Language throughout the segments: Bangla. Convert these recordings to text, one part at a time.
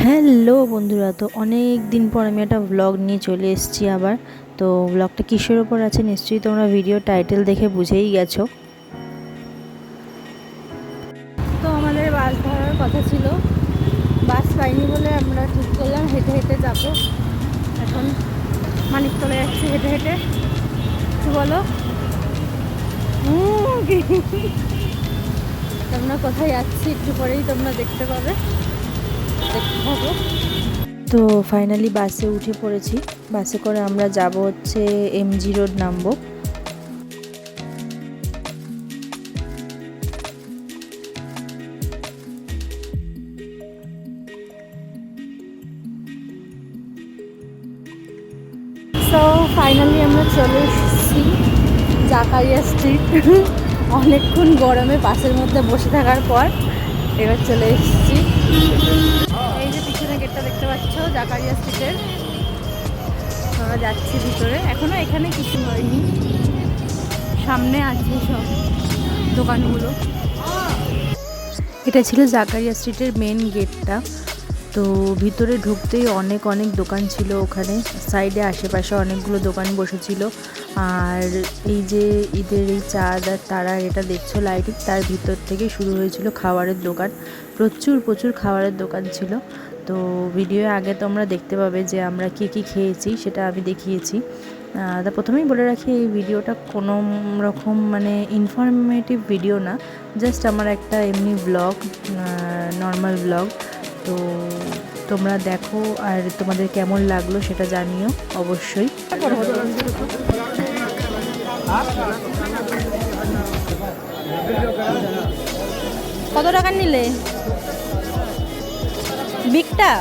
হ্যালো বন্ধুরা, তো অনেক দিন পর আমি একটা ব্লগ নিয়ে চলে এসেছি আবার। তো ব্লগটা কিসের ওপর আছে নিশ্চয়ই তোমরা ভিডিও টাইটেল দেখে বুঝেই গেছো। তো আমাদের বাস ধরার কথা ছিল, বাস পাইনি বলে আমরা ঠিক করলাম হেঁটে হেঁটে যাবো। এখন মানিকতলা যাচ্ছি হেঁটে হেঁটে। কি বলো তোমরা কোথায় যাচ্ছি একটু পরেই তোমরা দেখতে পাবে, দেখতে থাকো। তো ফাইনালি বাসে উঠে পড়েছি। বাসে করে আমরা যাব হচ্ছে এমজি রোড নামবো। সো ফাইনালি আমরা চলে এসেছি জাকারিয়া স্ট্রিট। অনেকক্ষণ গরমে বাসের মধ্যে বসে থাকার পর এবার চলে এসেছি। এই যে পিছনে গেটটা দেখতে পাচ্ছ জাকারিয়া স্ট্রিটের, আমরা যাচ্ছি ভিতরে। এখনো এখানে কিছু হয়নি, সামনে আছে সব দোকানগুলো। এটা ছিল জাকারিয়া স্ট্রিটের মেন গেটটা। তো ভিতরে ঢুকতেই অনেক অনেক দোকান ছিল, ওখানে সাইডে আশেপাশে অনেকগুলো দোকান বসেছিল। আর এই যে ঈদের এই চাঁদ আর তারা এটা দেখছো লাইটিং, তার ভিতর থেকে শুরু হয়েছিল খাবারের দোকান। প্রচুর প্রচুর খাবারের দোকান ছিল। তো ভিডিও আগে তোমরা দেখতে পাবে যে আমরা কী কী খেয়েছি, সেটা আমি দেখিয়েছি। তা প্রথমেই বলে রাখি, এই ভিডিওটা কোনো রকম মানে ইনফরমেটিভ ভিডিও না, জাস্ট আমার একটা এমনি ব্লগ, নর্মাল ব্লগ। তো তোমরা দেখো আর তোমাদের কেমন লাগলো সেটা জানিও অবশ্যই। কত টাকা নিলে বিগটা?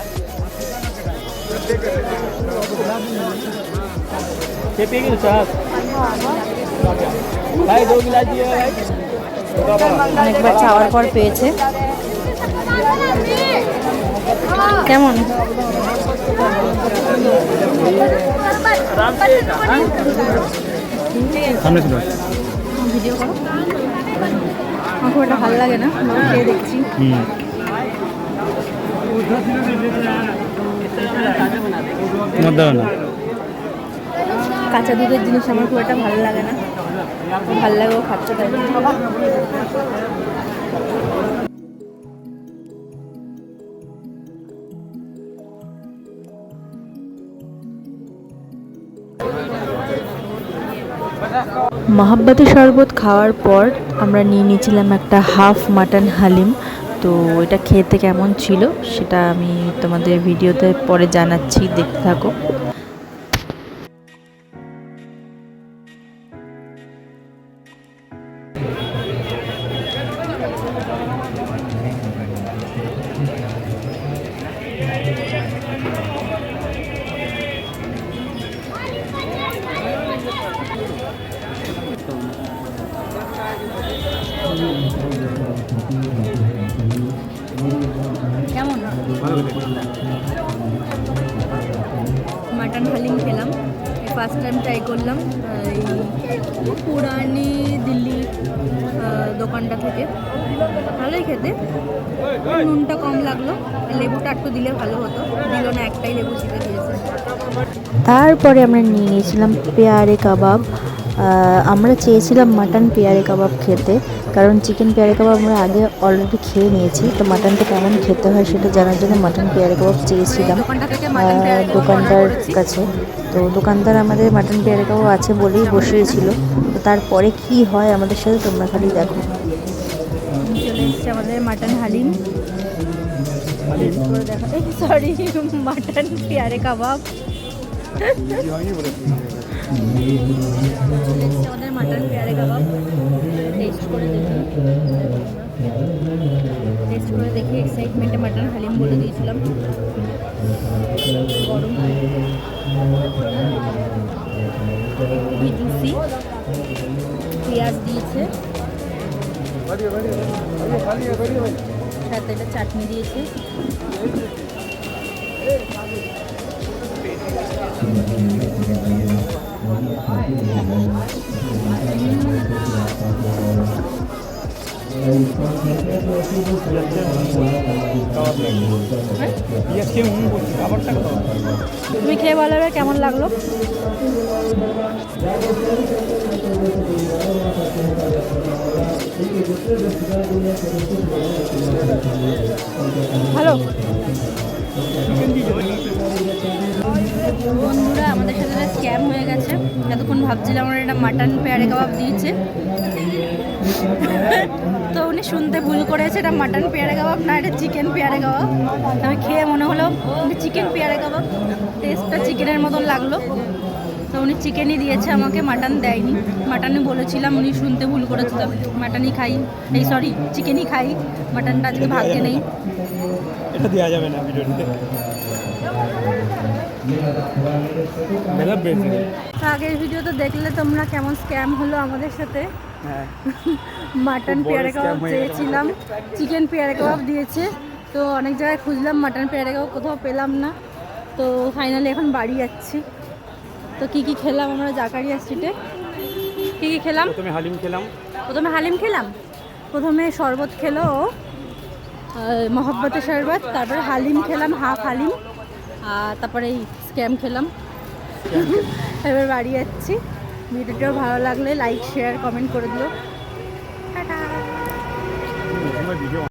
অনেকবার চাওয়ার পর পেয়েছে। কেমন? ভিডিও করো, আমার খুব একটা ভালো লাগে না, খেয়ে দেখছি। কাঁচা দুধের জিনিস আমার খুব একটা ভালো লাগে না, ভালো লাগে ও খাচ্ছে তাই। মহাব্বতের শরবত খাওয়ার পর আমরা নিয়ে নিয়েছিলাম একটা হাফ মাটন হালিম। তো এটা খেতে কেমন ছিল সেটা আমি তোমাদের ভিডিওতে পরে জানাচ্ছি, দেখতে থাকো। কেমন? মাটন হালিম খেলাম, ফার্স্ট টাইম ট্রাই করলাম এই পুরানি দিল্লি দোকানটা থেকে। ভালোই খেতে, নুনটা কম লাগলো, লেবুটা একটু দিলে ভালো হতো, দিল না, একটাই লেবু চিপে দিয়েছে। তারপরে আমরা নিয়ে নিয়েছিলাম পেয়ারে কাবাব। আমরা চেয়েছিলাম মাটন পেয়ারে কাবাব খেতে, কারণ চিকেন পেয়ারে কাবাব আমরা আগে অলরেডি খেয়ে নিয়েছি। তো মাটনটা কেমন খেতে হয় সেটা জানার জন্য মাটন পেয়ারে কাবাব চেয়েছিলাম দোকানদার কাছে। তো দোকানদার আমাদের মাটন পেয়ারে কাবাব আছে বলেই বসিয়েছিল। তো তারপরে কি হয় আমাদের সাথে তোমরা খালি দেখো। চলে এসছে আমাদের মাটন হালিম, সরি মাটন পেয়ারে কাবাব। আমাদের মাটন পেয়ারে কাবাব টেস্ট করে দেখি এক্সাইটমেন্টে মাটন হালিম বলে দিয়েছিলাম। গরম খুবই জুসি, পেঁয়াজ দিয়েছে, সাথে একটা চাটনি দিয়েছে। তুমি খেয়ে বলো এবার কেমন লাগলো? হ্যালো বন্ধুরা, আমাদের সাথে স্ক্যাম হয়ে গেছে। এতক্ষণ ভাবছিলাম আমরা এটা মাটন পেয়ারে কাবাব দিয়েছে, তো উনি শুনতে ভুল করেছে, এটা মাটন পেয়ারে কাবাব না, এটা চিকেন পেয়ারে কাবাব। আমি খেয়ে মনে হলো চিকেন পেয়ারে কাবাব, টেস্টটা চিকেনের মতন লাগলো, তো উনি চিকেনই দিয়েছে আমাকে, মাটন দেয়নি। মাটনই বলেছিলাম, উনি শুনতে ভুল করেছে, তো মাটনই খাই, এই সরি চিকেনই খাই, মাটনটা আজকে ভাগ্যে নেই। এটা দেওয়া যাবে না ভিডিওতে। আগের ভিডিওতে দেখলে তোমরা কেমন স্ক্যাম হলো আমাদের সাথে। হ্যাঁ, মাটন পেয়ারে কাবাব চেয়েছিলাম, চিকেন পেয়ারে কাবাব দিয়েছে, তো অনেক জায়গায় খুঁজলাম মাটন পেয়ারে কাবাব, কোথাও পেলাম না, তো ফাইনালি এখন বাড়ি যাচ্ছি। তো কি কি খেলাম আমরা জাকারিয়া স্ট্রিটে, কি কি খেলাম? প্রথমে হালিম খেলাম, প্রথমে শরবত খেলো ও, মহব্বতের শরবত, তারপরে হালিম খেলাম, হাফ হালিম, আর তারপরে এই স্ক্যাম খেলাম। এবার বাড়ি যাচ্ছি। ভিডিওটাও ভালো লাগলে লাইক শেয়ার কমেন্ট করে দিও। টাটা। ভিডিও